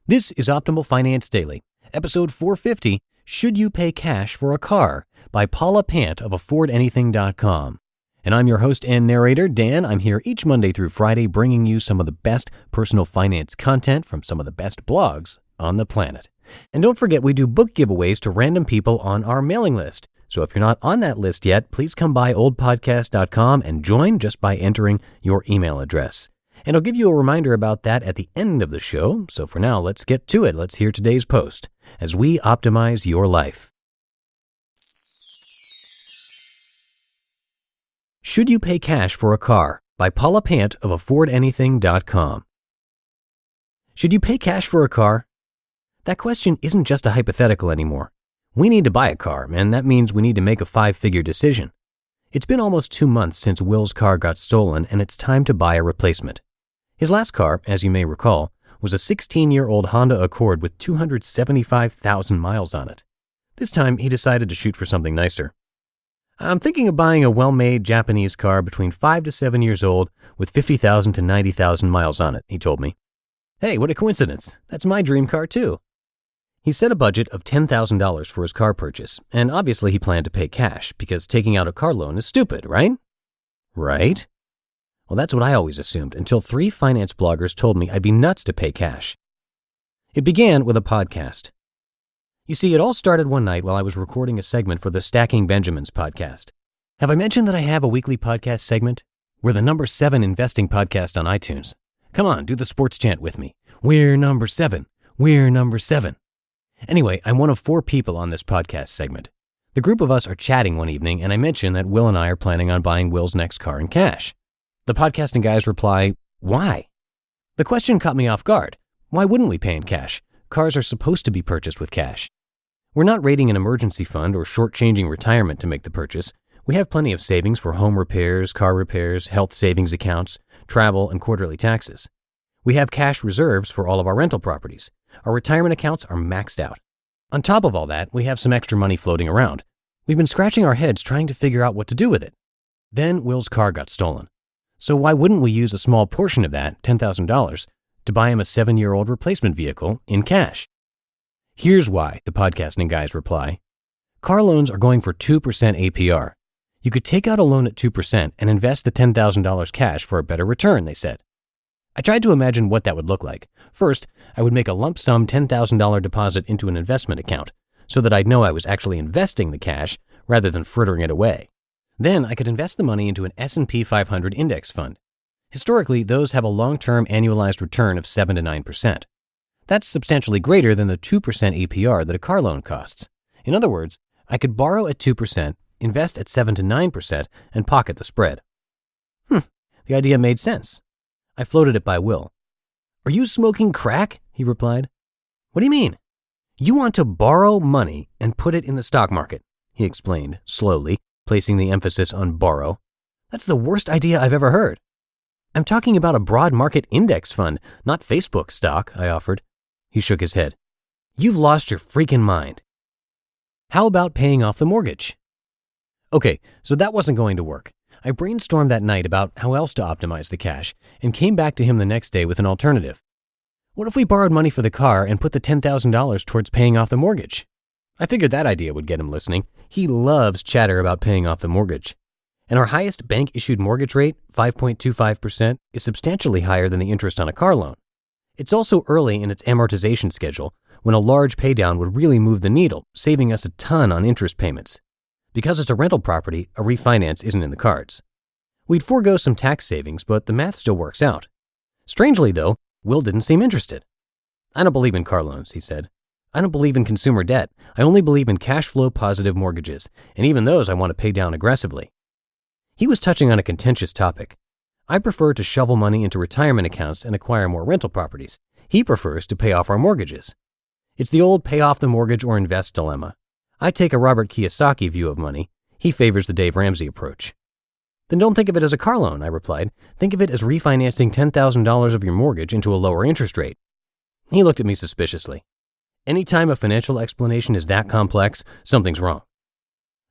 This is Optimal Finance Daily, episode 450, Should You Pay Cash for a Car? By Paula Pant of AffordAnything.com. And I'm your host and narrator, Dan. I'm here each Monday through Friday bringing you some of the best personal finance content from some of the best blogs on the planet. And don't forget, we do book giveaways to random people on our mailing list. So if you're not on that list yet, please come by oldpodcast.com and join just by entering your email address. And I'll give you a reminder about that at the end of the show. So for now, let's get to it. Let's hear today's post as we optimize your life. Should You Pay Cash for a Car? By Paula Pant of AffordAnything.com. Should you pay cash for a car? That question isn't just a hypothetical anymore. We need to buy a car, and that means we need to make a 5-figure decision. It's been almost 2 months since Will's car got stolen, and it's time to buy a replacement. His last car, as you may recall, was a 16-year-old Honda Accord with 275,000 miles on it. This time, he decided to shoot for something nicer. I'm thinking of buying a well-made Japanese car between 5 to 7 years old with 50,000 to 90,000 miles on it, he told me. Hey, what a coincidence. That's my dream car too. He set a budget of $10,000 for his car purchase, and obviously he planned to pay cash because taking out a car loan is stupid, right? Right? Well, that's what I always assumed until 3 finance bloggers told me I'd be nuts to pay cash. It began with a podcast. You see, it all started one night while I was recording a segment for the Stacking Benjamins podcast. Have I mentioned that I have a weekly podcast segment? We're the number 7 investing podcast on iTunes. Come on, do the sports chant with me. We're number 7. We're number 7. Anyway, I'm one of 4 people on this podcast segment. The group of us are chatting one evening, and I mention that Will and I are planning on buying Will's next car in cash. The podcasting guys reply, why? The question caught me off guard. Why wouldn't we pay in cash? Cars are supposed to be purchased with cash. We're not raiding an emergency fund or shortchanging retirement to make the purchase. We have plenty of savings for home repairs, car repairs, health savings accounts, travel, and quarterly taxes. We have cash reserves for all of our rental properties. Our retirement accounts are maxed out. On top of all that, we have some extra money floating around. We've been scratching our heads trying to figure out what to do with it. Then Will's car got stolen. So why wouldn't we use a small portion of that, $10,000, to buy him a 7-year-old replacement vehicle in cash? Here's why, the podcasting guys reply. Car loans are going for 2% APR. You could take out a loan at 2% and invest the $10,000 cash for a better return, they said. I tried to imagine what that would look like. First, I would make a lump sum $10,000 deposit into an investment account so that I'd know I was actually investing the cash rather than frittering it away. Then I could invest the money into an S&P 500 index fund. Historically, those have a long-term annualized return of 7 to 9%. That's substantially greater than the 2% APR that a car loan costs. In other words, I could borrow at 2%, invest at 7 to 9%, and pocket the spread. The idea made sense. I floated it by Will. Are you smoking crack? He replied. What do you mean? You want to borrow money and put it in the stock market, he explained, slowly, placing the emphasis on borrow. That's the worst idea I've ever heard. I'm talking about a broad market index fund, not Facebook stock, I offered. He shook his head. You've lost your freaking mind. How about paying off the mortgage? Okay, so that wasn't going to work. I brainstormed that night about how else to optimize the cash and came back to him the next day with an alternative. What if we borrowed money for the car and put the $10,000 towards paying off the mortgage? I figured that idea would get him listening. He loves chatter about paying off the mortgage. And our highest bank-issued mortgage rate, 5.25%, is substantially higher than the interest on a car loan. It's also early in its amortization schedule, when a large paydown would really move the needle, saving us a ton on interest payments. Because it's a rental property, a refinance isn't in the cards. We'd forego some tax savings, but the math still works out. Strangely, though, Will didn't seem interested. I don't believe in car loans, he said. I don't believe in consumer debt. I only believe in cash flow positive mortgages, and even those I want to pay down aggressively. He was touching on a contentious topic. I prefer to shovel money into retirement accounts and acquire more rental properties. He prefers to pay off our mortgages. It's the old pay off the mortgage or invest dilemma. I take a Robert Kiyosaki view of money. He favors the Dave Ramsey approach. Then don't think of it as a car loan, I replied. Think of it as refinancing $10,000 of your mortgage into a lower interest rate. He looked at me suspiciously. Anytime a financial explanation is that complex, something's wrong.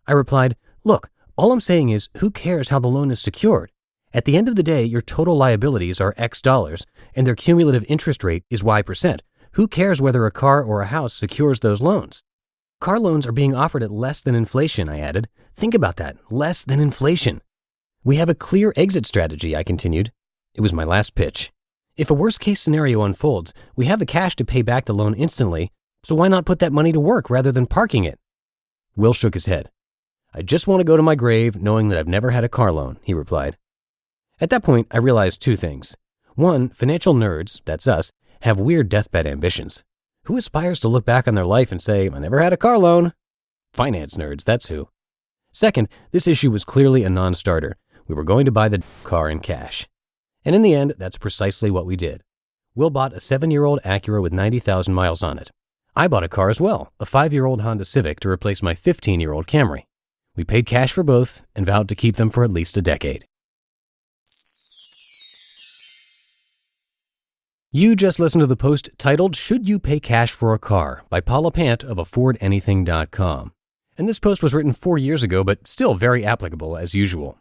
I replied, look, all I'm saying is, who cares how the loan is secured? At the end of the day, your total liabilities are X dollars, and their cumulative interest rate is Y%. Who cares whether a car or a house secures those loans? Car loans are being offered at less than inflation, I added. Think about that, less than inflation. We have a clear exit strategy, I continued. It was my last pitch. If a worst-case scenario unfolds, we have the cash to pay back the loan instantly, so why not put that money to work rather than parking it? Will shook his head. I just want to go to my grave knowing that I've never had a car loan, he replied. At that point, I realized two things. One, financial nerds, that's us, have weird deathbed ambitions. Who aspires to look back on their life and say, I never had a car loan? Finance nerds, that's who. Second, this issue was clearly a non-starter. We were going to buy the car in cash. And in the end, that's precisely what we did. Will bought a 7-year-old Acura with 90,000 miles on it. I bought a car as well, a 5-year-old Honda Civic to replace my 15-year-old Camry. We paid cash for both and vowed to keep them for at least a decade. You just listened to the post titled, Should You Pay Cash for a Car? By Paula Pant of AffordAnything.com. And this post was written 4 years ago, but still very applicable as usual.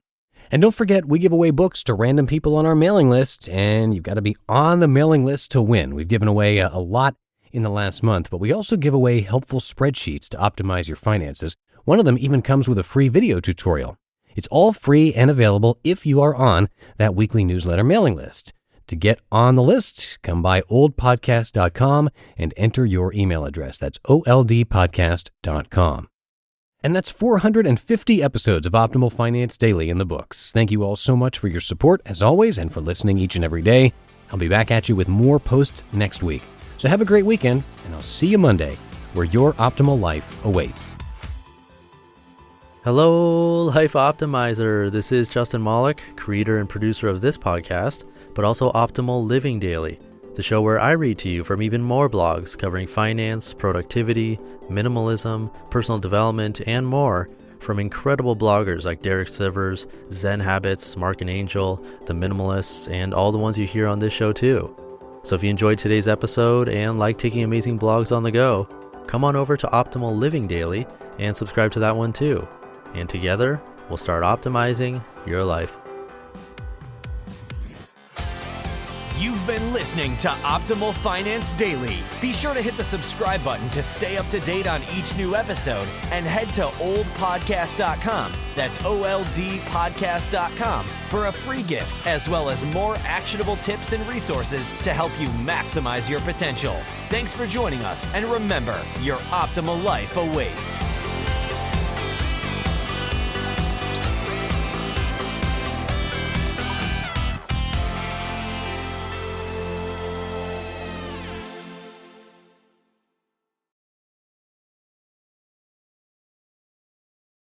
And don't forget, we give away books to random people on our mailing list, and you've got to be on the mailing list to win. We've given away a lot in the last month, but we also give away helpful spreadsheets to optimize your finances. One of them even comes with a free video tutorial. It's all free and available if you are on that weekly newsletter mailing list. To get on the list, come by oldpodcast.com and enter your email address. That's oldpodcast.com. And that's 450 episodes of Optimal Finance Daily in the books. Thank you all so much for your support, as always, and for listening each and every day. I'll be back at you with more posts next week. So have a great weekend, and I'll see you Monday, where your optimal life awaits. Hello, Life Optimizer. This is Justin Malik, creator and producer of this podcast, but also Optimal Living Daily, the show where I read to you from even more blogs covering finance, productivity, minimalism, personal development, and more from incredible bloggers like Derek Sivers, Zen Habits, Mark and Angel, The Minimalists, and all the ones you hear on this show too. So if you enjoyed today's episode and like taking amazing blogs on the go, come on over to Optimal Living Daily and subscribe to that one too. And together, we'll start optimizing your life. You've been listening to Optimal Finance Daily. Be sure to hit the subscribe button to stay up to date on each new episode and head to oldpodcast.com. That's OLDpodcast.com for a free gift as well as more actionable tips and resources to help you maximize your potential. Thanks for joining us, and remember, your optimal life awaits.